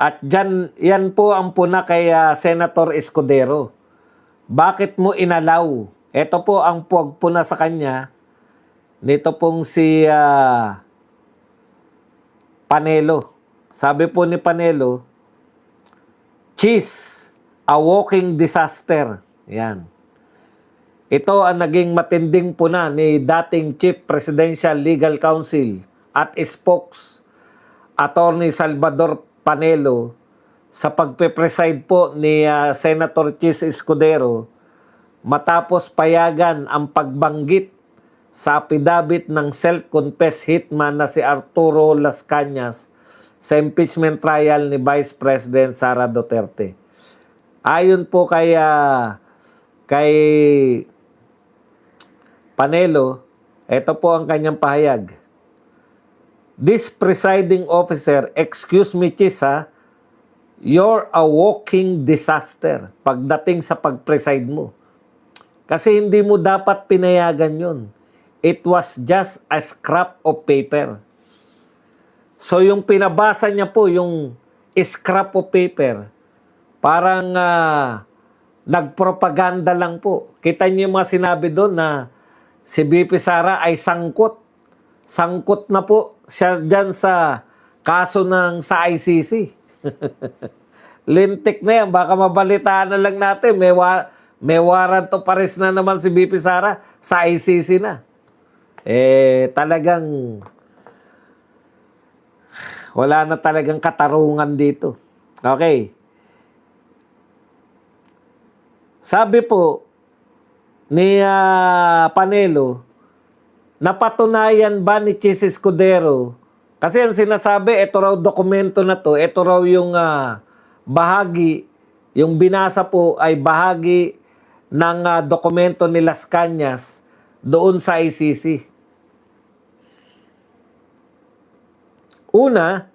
At yan po ang puna kay Senator Escudero. Bakit mo inalaw? Ito po ang puna sa kanya nito pong si Panelo. Sabi po ni Panelo, Cheese, a walking disaster. Yan. Ito ang naging matinding puna ni dating Chief Presidential Legal Counsel at spokes Attorney Salvador Panelo sa pagpe-preside po ni Senator Cheese Escudero matapos payagan ang pagbanggit sa affidavit ng self-confessed hitman na si Arturo Las Cañas sa impeachment trial ni Vice President Sara Duterte. Ayon po kay Panelo, ito po ang kanyang pahayag. This presiding officer, excuse me, Chis, you're a walking disaster pagdating sa pag-preside mo. Kasi hindi mo dapat pinayagan yun. It was just a scrap of paper. So yung pinabasa niya po, yung scrap of paper, parang nagpropaganda lang po. Kita niyo yung mga sinabi doon na si BP Sara ay sangkot. Sangkot na po siya dyan sa kaso sa ICC. Lintik na yan. Baka mabalitaan na lang natin. May warrant of arrest na naman si BP Sara sa ICC na. Talagang wala na talagang katarungan dito. Okay. Sabi po ni Panelo, napatunayan ba ni Cheese Escudero? Kasi ang sinasabi, ito raw dokumento na to, ito raw yung bahagi, yung binasa po ay bahagi ng dokumento ni Las Cañas doon sa ICC. Una,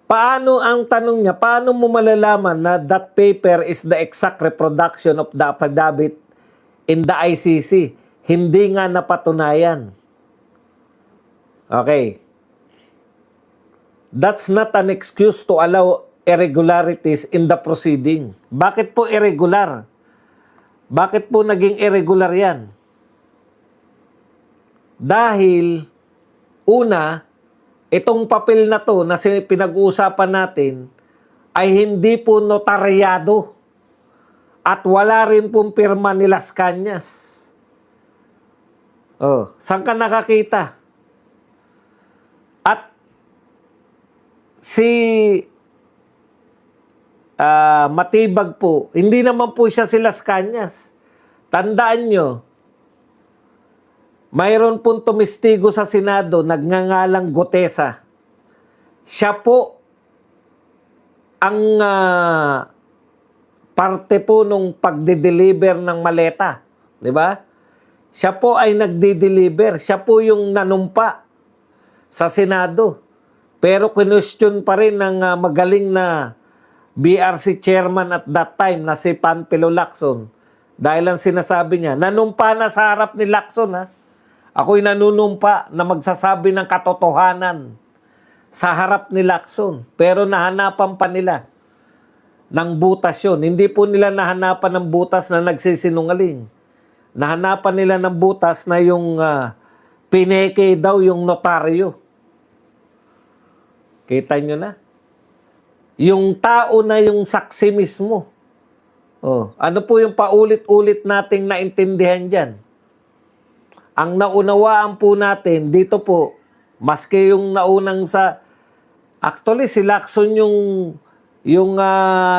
paano ang tanong niya, paano mo malalaman na that paper is the exact reproduction of the affidavit in the ICC? Hindi nga napatunayan. Okay. That's not an excuse to allow irregularities in the proceeding. Bakit po irregular? Bakit po naging irregular yan? Dahil, una, itong papel na to na pinag-uusapan natin ay hindi po notaryado at wala rin pong pirma ni Las Cañas. Saan ka nakakita? At si Matibag po, hindi naman po siya si Las Cañas. Tandaan nyo, mayroon pong tumistigo sa Senado, nagngangalang Gutesa. Siya po ang parte po nung pagde-deliver ng maleta. Di ba? Siya po ay nagde-deliver. Siya po yung nanumpa sa Senado. Pero kinwestiyon pa rin ng magaling na BRC chairman at that time na si Panfilo Lacson. Dahil ang sinasabi niya, nanumpa na sa harap ni Lacson, ha? Ako'y nanunumpa na magsasabi ng katotohanan sa harap ni Lacson. Pero nahanapan pa nila ng butas yun. Hindi po nila nahanapan ng butas na nagsisinungaling. Nahanapan nila ng butas na yung pineke daw yung notaryo. Kita nyo na? Yung tao na yung saksi mismo. Ano po yung paulit-ulit nating naintindihan dyan? Ang naunawaan po natin, dito po, maski yung naunang actually si Lacson yung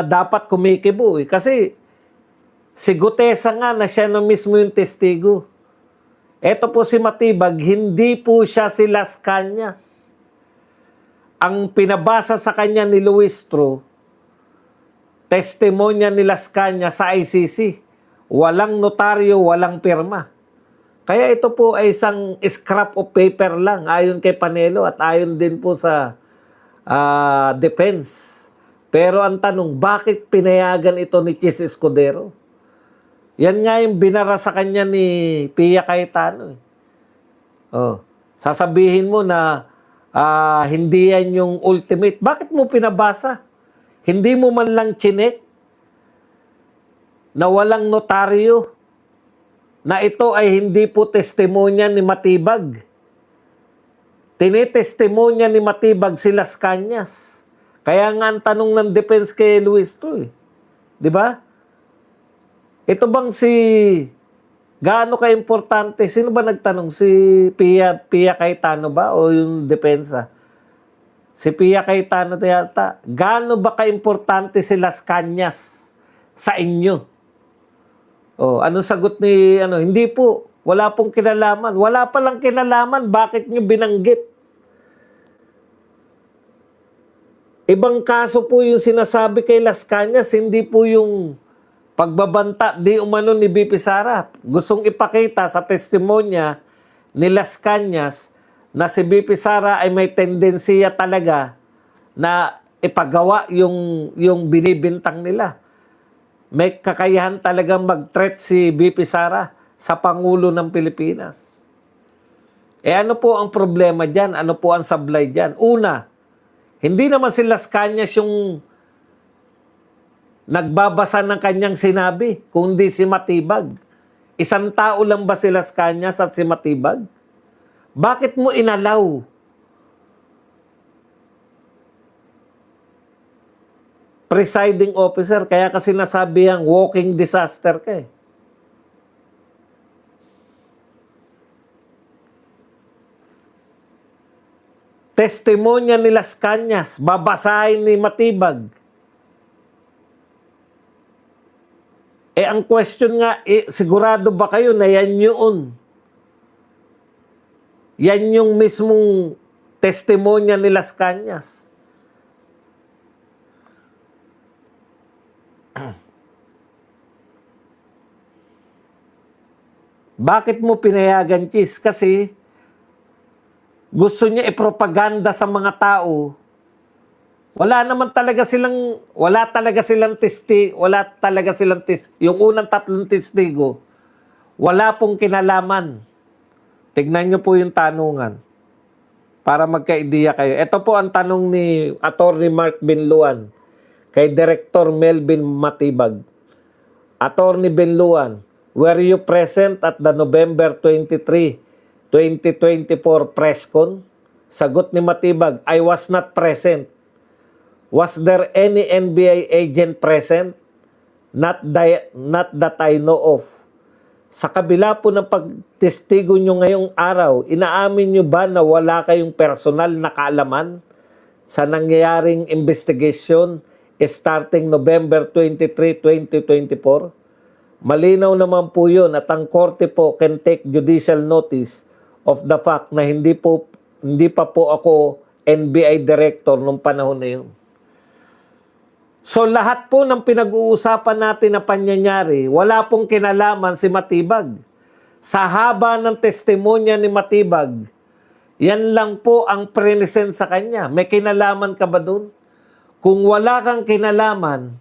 dapat kumikibo. Kasi si Gutesa nga na siya na mismo yung testigo. Ito po si Matibag, hindi po siya si Las Cañas. Ang pinabasa sa kanya ni Luistro, testimonya ni Las Cañas sa ICC. Walang notaryo, walang pirma. Kaya ito po ay isang scrap of paper lang ayon kay Panelo at ayon din po sa defense. Pero ang tanong, bakit pinayagan ito ni Cheese Escudero? Yan nga yung binara sa kanya ni Pia Cayetano. Sasabihin mo na hindi yan yung ultimate. Bakit mo pinabasa? Hindi mo man lang chinek na walang notaryo na ito ay hindi po testimonya ni Matibag. Tinitestimonya ni Matibag si Las Cañas. Kaya nga ang tanong ng defense kay Luis to eh. Di ba? Ito bang si gaano ka-importante? Sino ba nagtanong? Si Pia Cayetano ba? O yung depensa? Si Pia Cayetano yata. Gaano ba ka-importante si Las Cañas sa inyo? O, ano sagot ni, hindi po. Wala pong kinalaman. Wala palang kinalaman. Bakit nyo binanggit? Ibang kaso po yung sinasabi kay Las Cañas, hindi po yung pagbabanta di umano ni BP Sara. Gustong ipakita sa testimonya ni Las Cañas na si BP Sara ay may tendensiya talaga na ipagawa yung binibintang nila. May kakayahan talagang mag-threat si BP Sara sa Pangulo ng Pilipinas. Ano po ang problema dyan? Ano po ang sablay dyan? Una, hindi naman si Las Cañas yung nagbabasa ng kanyang sinabi, kundi si Matibag. Isang tao lang ba si Las Cañas at si Matibag? Bakit mo inalaw? Presiding officer, kaya kasi nasabi ang walking disaster ka eh. Testimonya ni Las Cañas, babasahin ni Matibag. Ang question nga, sigurado ba kayo na yan yun? Yan yung mismong testimonya ni Las Cañas. Bakit mo pinayagan, Chis? Kasi gusto niya ipropaganda sa mga tao. Wala talaga silang yung unang tatlong testigo, wala pong kinalaman. Tignan niyo po yung tanungan para magka-ideya kayo. Ito po ang tanong ni Attorney Mark Binluan kay Director Melvin Matibag. Attorney Binluan, were you present at the November 23, 2024 press con? Sagot ni Matibag, I was not present. Was there any NBI agent present? Not that I know of. Sa kabila po ng pagtestigo nyo ngayong araw, inaamin nyo ba na wala kayong personal na kaalaman sa nangyayaring investigation starting November 23, 2024? Malinaw naman po yun at ang korte po can take judicial notice of the fact na hindi pa po ako NBI director nung panahon na yun. So lahat po ng pinag-uusapan natin na pangyayari, wala pong kinalaman si Matibag. Sa haba ng testimonya ni Matibag, yan lang po ang present sa kanya. May kinalaman ka ba doon? Kung wala kang kinalaman,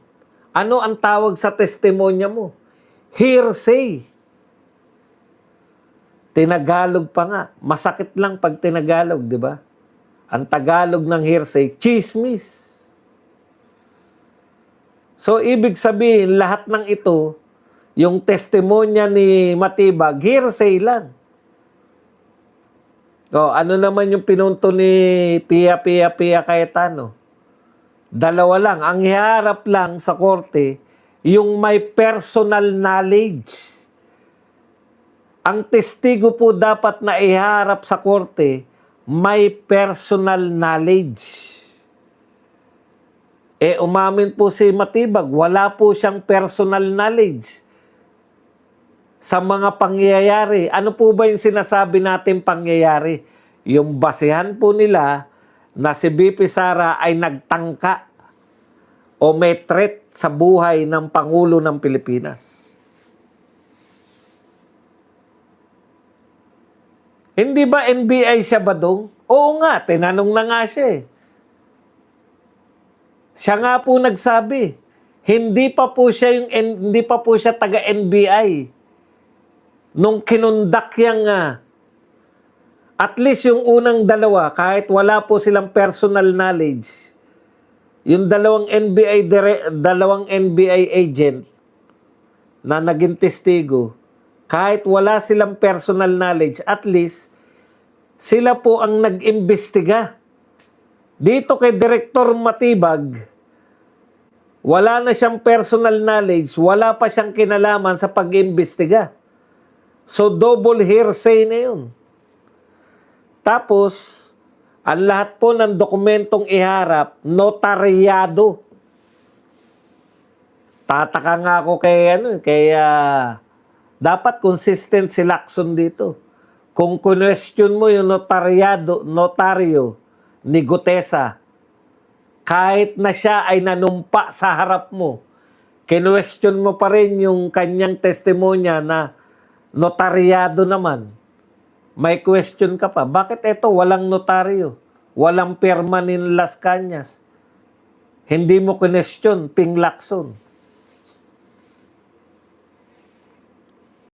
ano ang tawag sa testimonya mo? Hearsay. Tinagalog pa nga. Masakit lang pag tinagalog, di ba? Ang Tagalog ng hearsay, chismis. So, ibig sabihin, lahat ng ito, yung testimonya ni Matibag, hearsay lang. O, ano naman yung pinunto ni Pia Cayetano? Dalawa lang. Ang iharap lang sa korte, yung may personal knowledge. Ang testigo po dapat na iharap sa korte, may personal knowledge. Umamin po si Matibag, wala po siyang personal knowledge sa mga pangyayari. Ano po ba yung sinasabi natin pangyayari? Yung basehan po nila na si BP Sara ay nagtangka o may threat sa buhay ng Pangulo ng Pilipinas. Hindi ba NBI siya ba dong? Oo nga, tinanong na nga siya eh. Siya nga po nagsabi, hindi pa po siya taga-NBI nung kinundak yang At least yung unang dalawa, kahit wala po silang personal knowledge, yung dalawang NBI agent na naging testigo, kahit wala silang personal knowledge, at least sila po ang nag-imbestiga. Dito kay Direktor Matibag, wala na siyang personal knowledge, wala pa siyang kinalaman sa pag-imbestiga. So double hearsay na yun. Tapos, ang lahat po ng dokumentong iharap, notaryado. Tataka nga ako kaya dapat consistent si Lacson dito. Kung question mo yung notaryo ni Gutesa, kahit na siya ay nanumpa sa harap mo, kinwestiyon mo pa rin yung kanyang testimonya na notaryado naman. May question ka pa. Bakit ito walang notaryo? Walang pirma ni Las Cañas. Hindi mo kinwestiyon, Ping Lacson.